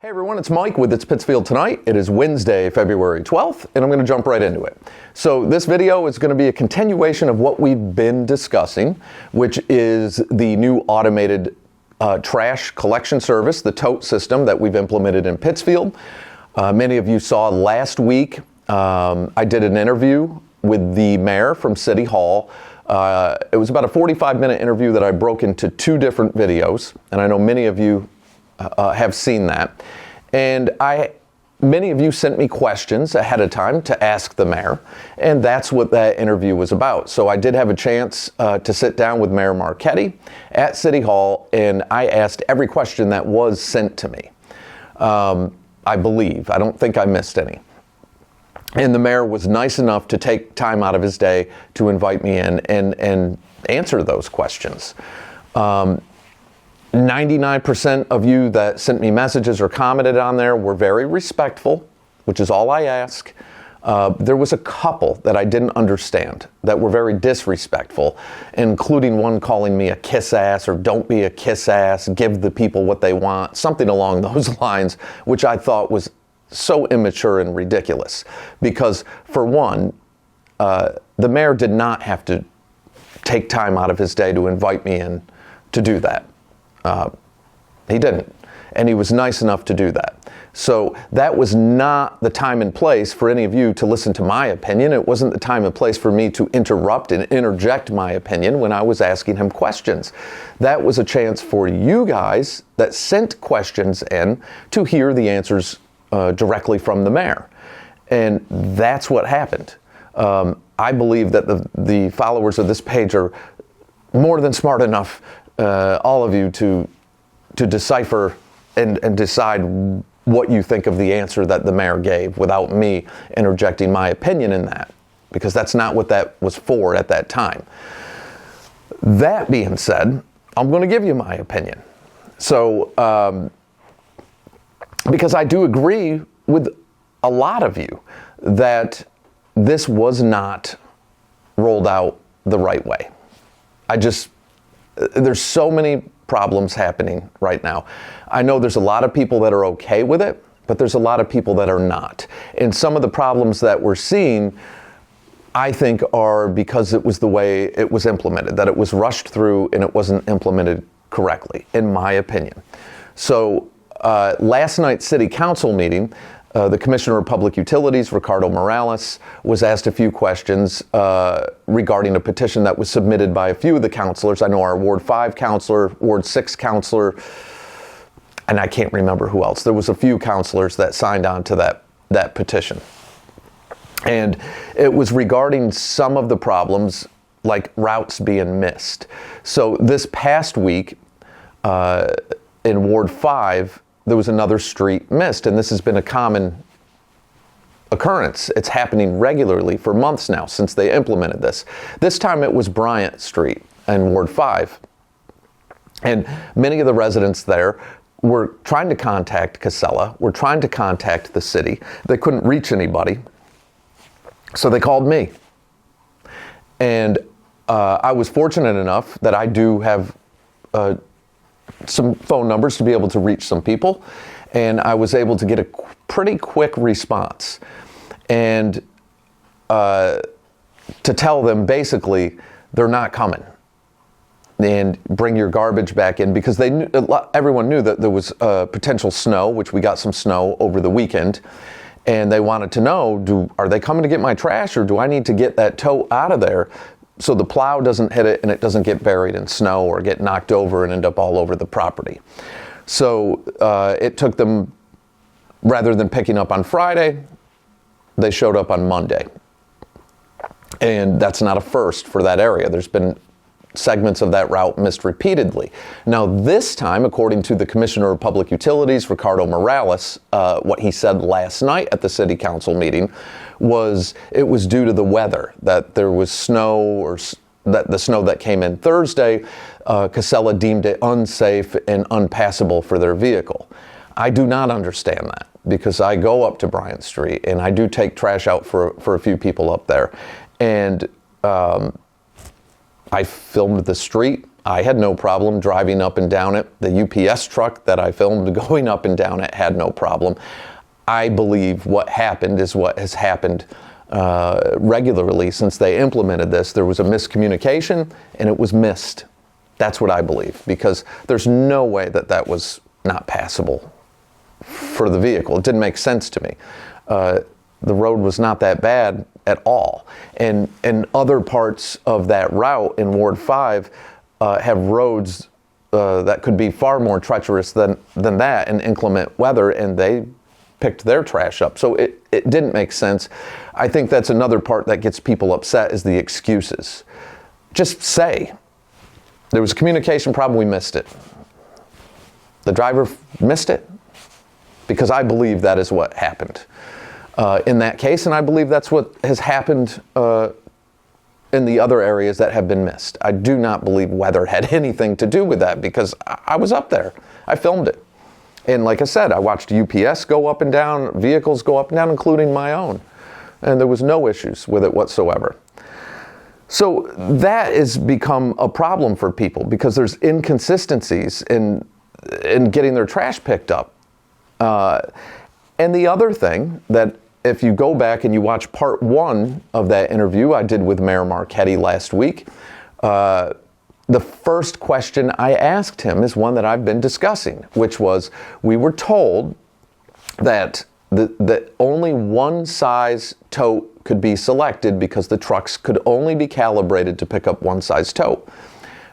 Hey everyone, it's Mike with It's Pittsfield Tonight. It is Wednesday, February 12th, and I'm going to jump right into it. So this video is going to be a continuation of what we've been discussing, which is the new automated trash collection service, the tote system that we've implemented in Pittsfield. Many of you saw last week, I did an interview with the mayor from City Hall. It was about a 45-minute interview that I broke into two different videos, and I know many of you have seen that. And many of you sent me questions ahead of time to ask the mayor, and that's what that interview was about. So I did have a chance to sit down with Mayor Marchetti at City Hall, and I asked every question that was sent to me. I believe. I don't think I missed any. And the mayor was nice enough to take time out of his day to invite me in and answer those questions. 99% of you that sent me messages or commented on there were very respectful, which is all I ask. There was a couple that I didn't understand that were very disrespectful, including one calling me a kiss ass or don't be a kiss ass, give the people what they want, something along those lines, which I thought was so immature and ridiculous. Because for one, the mayor did not have to take time out of his day to invite me in to do that. He didn't, and he was nice enough to do that. So that was not the time and place for any of you to listen to my opinion. It wasn't the time and place for me to interrupt and interject my opinion when I was asking him questions. That was a chance for you guys that sent questions in to hear the answers directly from the mayor. And that's what happened. I believe that the followers of this page are more than smart enough, all of you, to decipher and decide what you think of the answer that the mayor gave without me interjecting my opinion in that, because that's not what that was for at that time. That being said, I'm going to give you my opinion. So, because I do agree with a lot of you that this was not rolled out the right way. There's so many problems happening right now. I know there's a lot of people that are okay with it, but there's a lot of people that are not. And some of the problems that we're seeing, I think, are because it was the way it was implemented, that it was rushed through and it wasn't implemented correctly, in my opinion. So last night's city council meeting, the Commissioner of Public Utilities, Ricardo Morales, was asked a few questions regarding a petition that was submitted by a few of the councilors. I know our Ward 5 councilor, Ward 6 councilor, and I can't remember who else. There was a few councilors that signed on to that petition. And it was regarding some of the problems, like routes being missed. So this past week, in Ward 5, there was another street missed, and this has been a common occurrence. It's happening regularly for months now since they implemented this. This time it was Bryant Street in Ward 5. And many of the residents there were trying to contact Casella, were trying to contact the city. They couldn't reach anybody, so they called me. And I was fortunate enough that I do have some phone numbers to be able to reach some people, and I was able to get a pretty quick response and to tell them basically they're not coming and bring your garbage back in, because everyone knew that there was potential snow, which we got some snow over the weekend, and they wanted to know, are they coming to get my trash, or do I need to get that tote out of there so the plow doesn't hit it and it doesn't get buried in snow or get knocked over and end up all over the property. So it took them, rather than picking up on Friday, they showed up on Monday. And that's not a first for that area. There's been segments of that route missed repeatedly. Now this time, according to the Commissioner of Public Utilities, Ricardo Morales, what he said last night at the City Council meeting was it was due to the weather, that there was snow, or that the snow that came in Thursday, Casella deemed it unsafe and unpassable for their vehicle. I do not understand that, because I go up to Bryant Street and I do take trash out for a few people up there. And I filmed the street. I had no problem driving up and down it. The UPS truck that I filmed going up and down it had no problem. I believe what happened is what has happened regularly since they implemented this. There was a miscommunication and it was missed. That's what I believe, because there's no way that that was not passable for the vehicle. It didn't make sense to me. The road was not that bad at all. And other parts of that route in Ward 5 have roads that could be far more treacherous than that in inclement weather, and they picked their trash up. So it didn't make sense. I think that's another part that gets people upset, is the excuses. Just say, there was a communication problem, we missed it. The driver missed it, because I believe that is what happened in that case, and I believe that's what has happened in the other areas that have been missed. I do not believe weather had anything to do with that, because I was up there. I filmed it. And like I said, I watched UPS go up and down, vehicles go up and down, including my own. And there was no issues with it whatsoever. So that has become a problem for people, because there's inconsistencies in getting their trash picked up. And the other thing that, if you go back and you watch part 1 of that interview I did with Mayor Marchetti last week, the first question I asked him is one that I've been discussing, which was, we were told that only one size tote could be selected because the trucks could only be calibrated to pick up one size tote.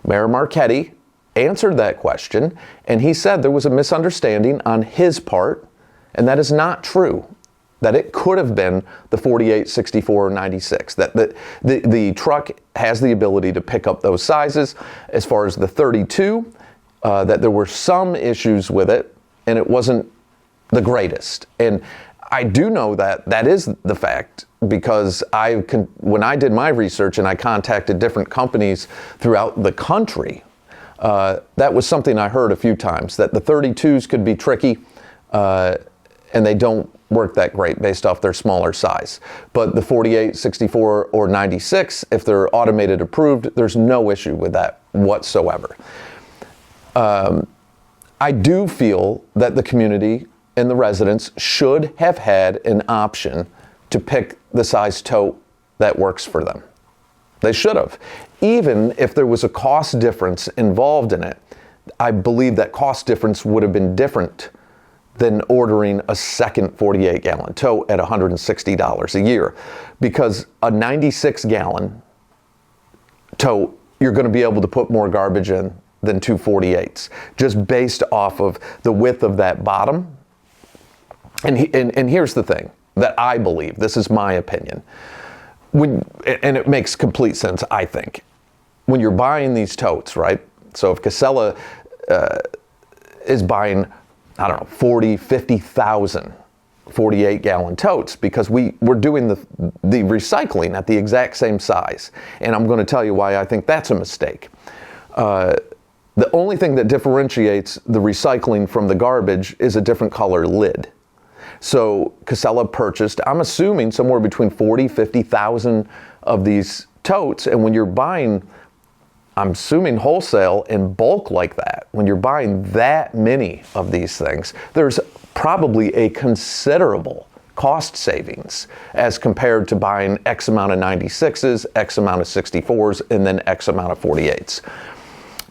Mayor Marchetti answered that question, and he said there was a misunderstanding on his part, and that is not true. That it could have been the 48, 64, or 96. That the truck has the ability to pick up those sizes. As far as the 32, that there were some issues with it, and it wasn't the greatest. And I do know that that is the fact, because when I did my research and I contacted different companies throughout the country, that was something I heard a few times, that the 32s could be tricky, and they don't work that great based off their smaller size. But the 48, 64, or 96, if they're automated approved, there's no issue with that whatsoever. I do feel that the community and the residents should have had an option to pick the size tote that works for them. They should have. Even if there was a cost difference involved in it, I believe that cost difference would have been different than ordering a second 48-gallon tote at $160 a year. Because a 96-gallon tote, you're going to be able to put more garbage in than two 48s, just based off of the width of that bottom. And here's the thing that I believe, this is my opinion, and it makes complete sense, I think. When you're buying these totes, right? So if Casella is buying, I don't know, 40, 50,000 48-gallon totes, because we're doing the recycling at the exact same size. And I'm going to tell you why I think that's a mistake. The only thing that differentiates the recycling from the garbage is a different color lid. So Casella purchased, I'm assuming, somewhere between 40, 50,000 of these totes. And when you're buying, I'm assuming wholesale in bulk like that, when you're buying that many of these things, there's probably a considerable cost savings as compared to buying X amount of 96s, X amount of 64s, and then X amount of 48s.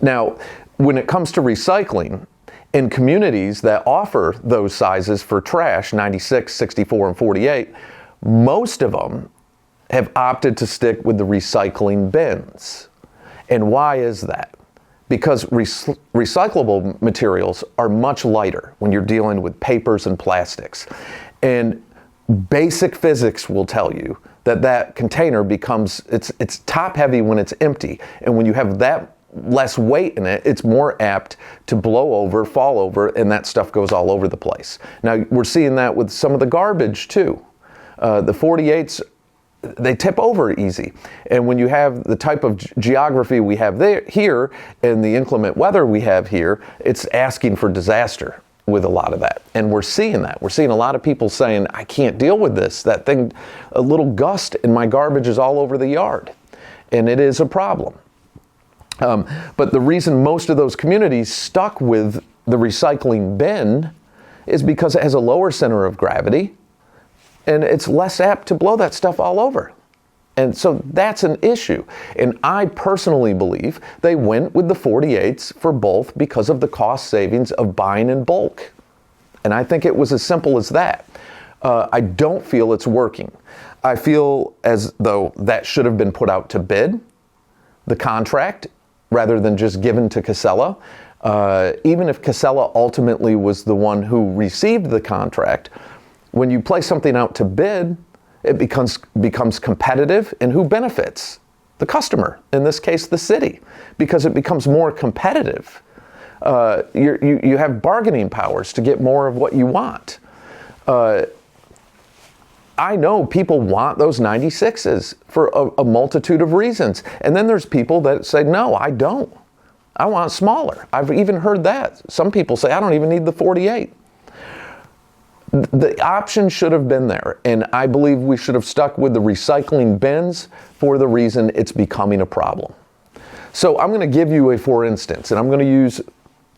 Now, when it comes to recycling, in communities that offer those sizes for trash, 96, 64, and 48, most of them have opted to stick with the recycling bins. And why is that? Because recyclable materials are much lighter when you're dealing with papers and plastics. And basic physics will tell you that that container becomes, it's top heavy when it's empty. And when you have that less weight in it, it's more apt to blow over, fall over, and that stuff goes all over the place. Now, we're seeing that with some of the garbage too. The 48s, they tip over easy. And when you have the type of geography we have here and the inclement weather we have here, it's asking for disaster with a lot of that. And we're seeing that. We're seeing a lot of people saying, I can't deal with this. That thing, a little gust and my garbage is all over the yard. And it is a problem. But the reason most of those communities stuck with the recycling bin is because it has a lower center of gravity and it's less apt to blow that stuff all over. And so that's an issue. And I personally believe they went with the 48s for both because of the cost savings of buying in bulk. And I think it was as simple as that. I don't feel it's working. I feel as though that should have been put out to bid, the contract, rather than just given to Casella. Even if Casella ultimately was the one who received the contract, when you place something out to bid, it becomes competitive, and who benefits? The customer, in this case the city, because it becomes more competitive. You have bargaining powers to get more of what you want. I know people want those 96s for a multitude of reasons. And then there's people that say, no, I don't. I want smaller. I've even heard that. Some people say, I don't even need the 48. The option should have been there. And I believe we should have stuck with the recycling bins for the reason it's becoming a problem. So I'm going to give you a for instance, and I'm going to use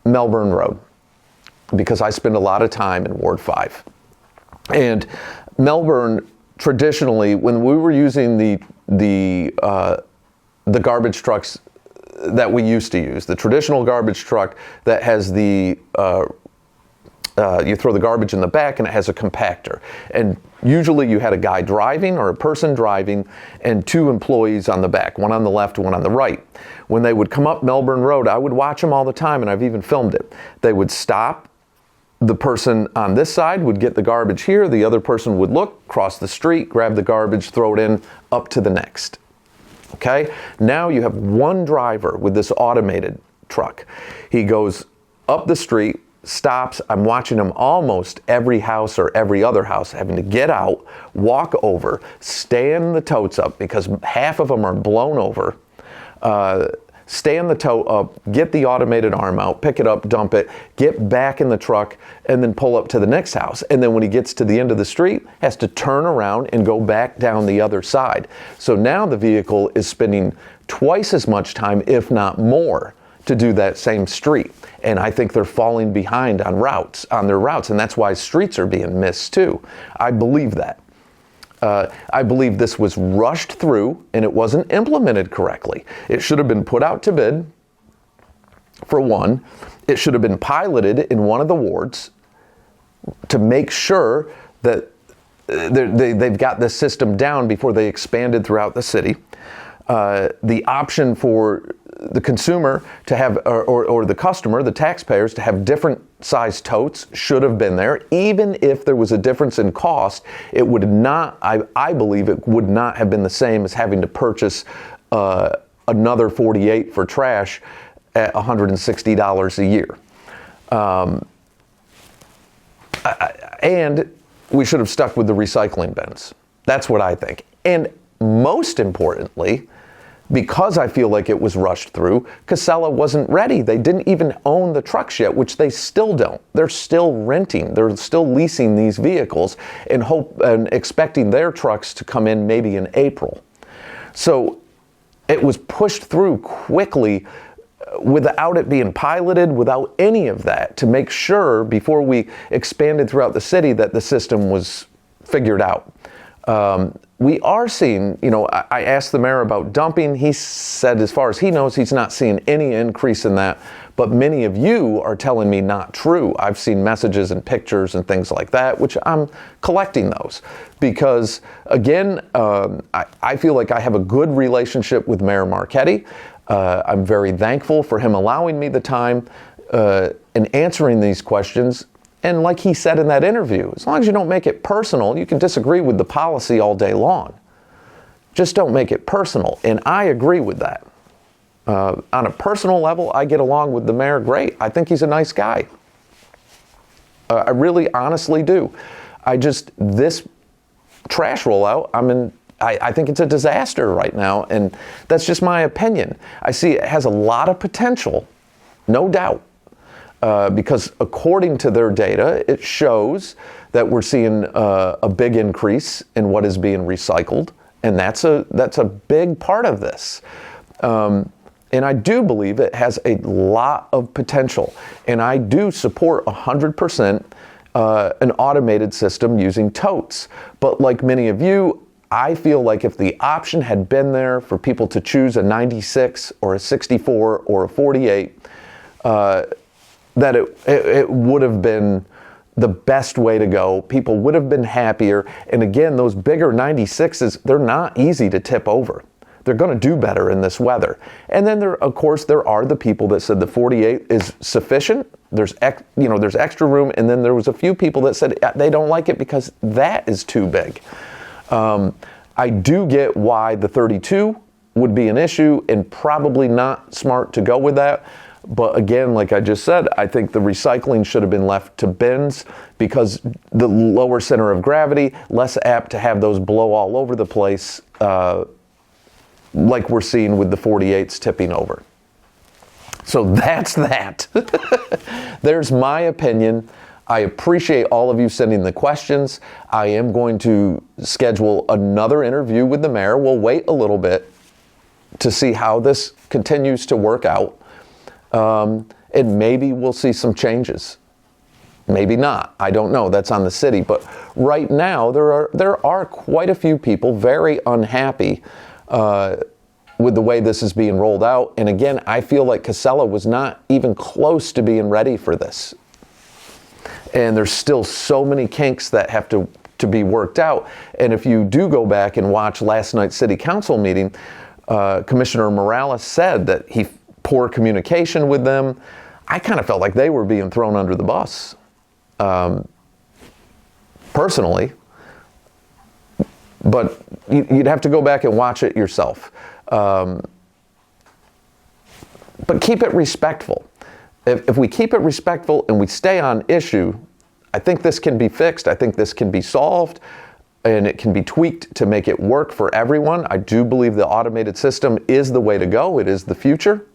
Melbourne Road because I spend a lot of time in Ward 5. And Melbourne, traditionally, when we were using the garbage trucks that we used to use, the traditional garbage truck that has the you throw the garbage in the back and it has a compactor. And usually you had a guy driving or a person driving and two employees on the back, one on the left, one on the right. When they would come up Melbourne Road, I would watch them all the time, and I've even filmed it. They would stop. The person on this side would get the garbage here. The other person would look, cross the street, grab the garbage, throw it in, up to the next. Okay? Now you have one driver with this automated truck. He goes up the street, stops. I'm watching him almost every house or every other house having to get out, walk over, stand the totes up because half of them are blown over. Stand the tote up, get the automated arm out, pick it up, dump it, get back in the truck, and then pull up to the next house. And then when he gets to the end of the street, has to turn around and go back down the other side. So now the vehicle is spending twice as much time, if not more, to do that same street. And I think they're falling behind on their routes, and that's why streets are being missed too. I believe that. I believe this was rushed through and it wasn't implemented correctly. It should have been put out to bid, for one. It should have been piloted in one of the wards to make sure that they've got this system down before they expanded throughout the city. The option for the consumer to have, or the customer, the taxpayers, to have different size totes should have been there. Even if there was a difference in cost, it would not, I believe it would not have been the same as having to purchase another 48 for trash at $160 a year. And we should have stuck with the recycling bins. That's what I think. And most importantly, because I feel like it was rushed through, Casella wasn't ready. They didn't even own the trucks yet, which they still don't. They're still renting. They're still leasing these vehicles and expecting their trucks to come in maybe in April. So it was pushed through quickly without it being piloted, without any of that, to make sure before we expanded throughout the city that the system was figured out. We are seeing, I asked the mayor about dumping. He said as far as he knows, he's not seeing any increase in that. But many of you are telling me not true. I've seen messages and pictures and things like that, which I'm collecting those. Because, again, I feel like I have a good relationship with Mayor Marchetti. I'm very thankful for him allowing me the time and answering these questions. And like he said in that interview, as long as you don't make it personal, you can disagree with the policy all day long. Just don't make it personal. And I agree with that. On a personal level, I get along with the mayor great. I think he's a nice guy. I really honestly do. This trash rollout, I think it's a disaster right now. And that's just my opinion. I see it has a lot of potential, no doubt. Because according to their data, it shows that we're seeing a big increase in what is being recycled, and that's a big part of this. And I do believe it has a lot of potential. And I do support 100% an automated system using totes. But like many of you, I feel like if the option had been there for people to choose a 96 or a 64 or a 48, that it would have been the best way to go. People would have been happier. And again, those bigger 96s, they're not easy to tip over. They're going to do better in this weather. And then of course, there are the people that said the 48 is sufficient. There's extra room. And then there was a few people that said they don't like it because that is too big. I do get why the 32 would be an issue and probably not smart to go with that. But again, like I just said, I think the recycling should have been left to bins because the lower center of gravity, less apt to have those blow all over the place, like we're seeing with the 48s tipping over. So that's that. There's my opinion. I appreciate all of you sending the questions. I am going to schedule another interview with the mayor. We'll wait a little bit to see how this continues to work out. And maybe we'll see some changes. Maybe not. I don't know. That's on the city. But right now, there are quite a few people very unhappy with the way this is being rolled out. And again, I feel like Casella was not even close to being ready for this. And there's still so many kinks that have to be worked out. And if you do go back and watch last night's city council meeting, Commissioner Morales said that poor communication with them. I kind of felt like they were being thrown under the bus, personally. But you'd have to go back and watch it yourself. But keep it respectful. If we keep it respectful and we stay on issue, I think this can be fixed. I think this can be solved. And it can be tweaked to make it work for everyone. I do believe the automated system is the way to go. It is the future.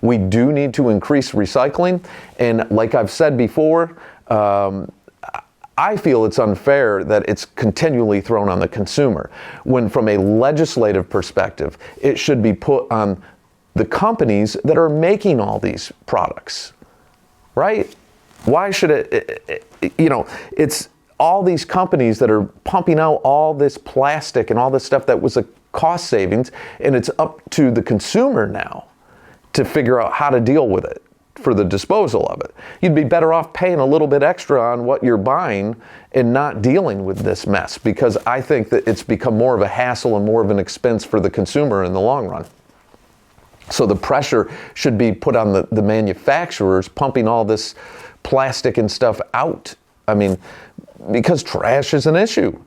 We do need to increase recycling. And like I've said before, I feel it's unfair that it's continually thrown on the consumer, when from a legislative perspective, it should be put on the companies that are making all these products, right? Why should it's all these companies that are pumping out all this plastic and all this stuff that was a cost savings, and it's up to the consumer now to figure out how to deal with it for the disposal of it. You'd be better off paying a little bit extra on what you're buying and not dealing with this mess, because I think that it's become more of a hassle and more of an expense for the consumer in the long run. So the pressure should be put on the manufacturers pumping all this plastic and stuff out. I mean, because trash is an issue.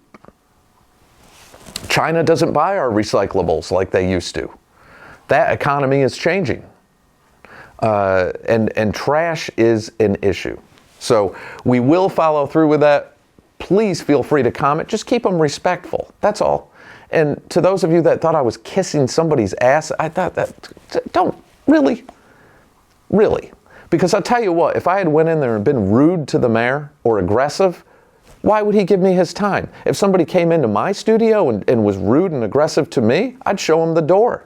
China doesn't buy our recyclables like they used to. That economy is changing. And trash is an issue. So we will follow through with that. Please feel free to comment. Just keep them respectful. That's all. And to those of you that thought I was kissing somebody's ass, I thought that, don't, really? Because I'll tell you what, if I had went in there and been rude to the mayor or aggressive, why would he give me his time? If somebody came into my studio and was rude and aggressive to me, I'd show him the door.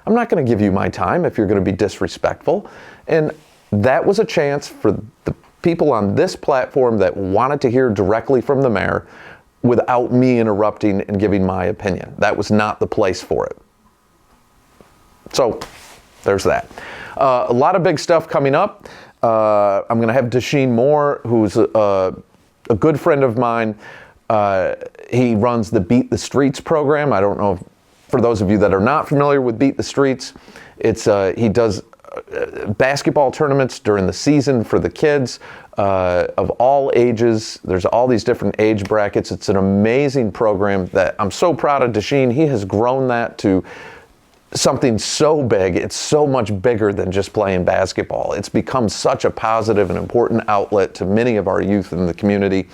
I'm not going to give you my time if you're going to be disrespectful. And that was a chance for the people on this platform that wanted to hear directly from the mayor without me interrupting and giving my opinion. That was not the place for it. So there's that. A lot of big stuff coming up. I'm going to have Dashine Moore, who's a good friend of mine. He runs the Beat the Streets program. I don't know if, for those of you that are not familiar with Beat the Streets, he does basketball tournaments during the season for the kids of all ages. There's all these different age brackets. It's an amazing program that I'm so proud of Dashine. He has grown that to something so big. It's so much bigger than just playing basketball. It's become such a positive and important outlet to many of our youth in the community.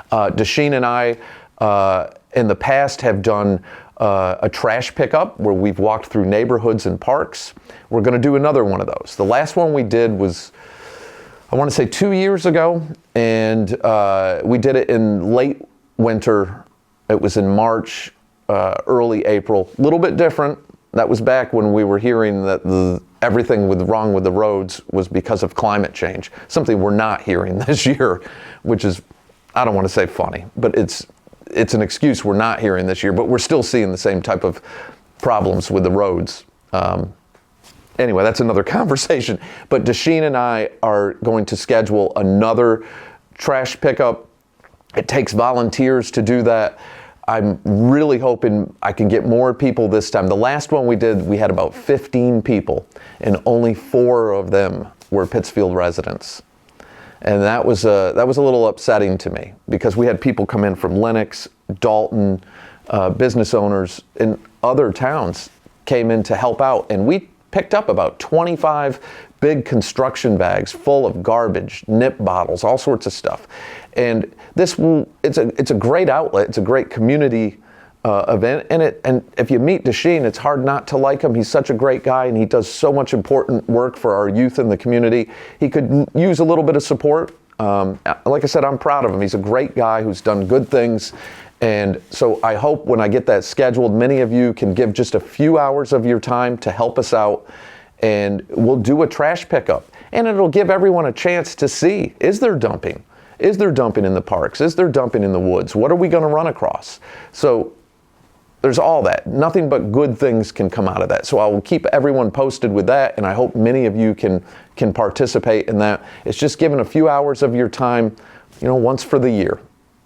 Dashine and I, in the past, have done a trash pickup where we've walked through neighborhoods and parks. We're going to do another one of those. The last one we did was, I want to say 2 years ago, and we did it in late winter. It was in March, early April. A little bit different. That was back when we were hearing that everything wrong with the roads was because of climate change, something we're not hearing this year, which is, I don't want to say funny, but it's an excuse we're not hearing this year, but we're still seeing the same type of problems with the roads. Anyway, that's another conversation. But Dashine and I are going to schedule another trash pickup. It takes volunteers to do that. I'm really hoping I can get more people this time. The last one we did, we had about 15 people, and only 4 of them were Pittsfield residents. And that was a little upsetting to me, because we had people come in from Lenox, Dalton, business owners in other towns came in to help out, and we picked up about 25 big construction bags full of garbage, nip bottles, all sorts of stuff. And it's a great outlet. It's a great community event. And if you meet Dashine, it's hard not to like him. He's such a great guy, and he does so much important work for our youth in the community. He could use a little bit of support. Like I said, I'm proud of him. He's a great guy who's done good things. And so I hope when I get that scheduled, many of you can give just a few hours of your time to help us out, and we'll do a trash pickup. And it'll give everyone a chance to see, is there dumping? Is there dumping in the parks? Is there dumping in the woods? What are we going to run across? So there's all that. Nothing but good things can come out of that. So I will keep everyone posted with that, and I hope many of you can participate in that. It's just giving a few hours of your time, once for the year.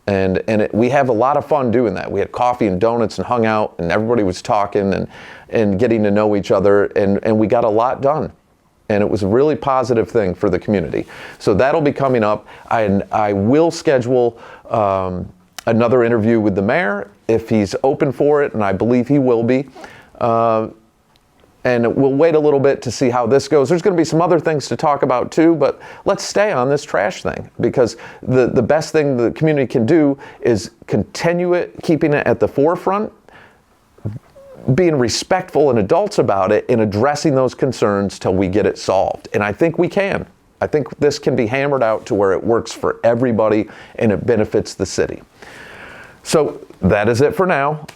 And we have a lot of fun doing that. We had coffee and donuts and hung out, and everybody was talking and getting to know each other, and we got a lot done. And it was a really positive thing for the community. So that'll be coming up. I will schedule another interview with the mayor if he's open for it, and I believe he will be. And we'll wait a little bit to see how this goes. There's going to be some other things to talk about too, but let's stay on this trash thing, because the best thing the community can do is continue it, keeping it at the forefront, being respectful and adults about it, and addressing those concerns till we get it solved. And I think we can. I think this can be hammered out to where it works for everybody and it benefits the city. So that is it for now.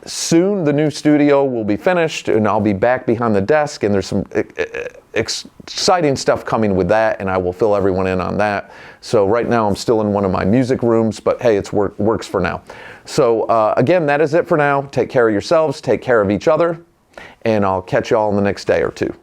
Soon the new studio will be finished, and I'll be back behind the desk, and there's some exciting stuff coming with that, and I will fill everyone in on that. So right now I'm still in one of my music rooms, but hey, it's works for now. So again, that is it for now. Take care of yourselves, take care of each other, and I'll catch you all in the next day or two.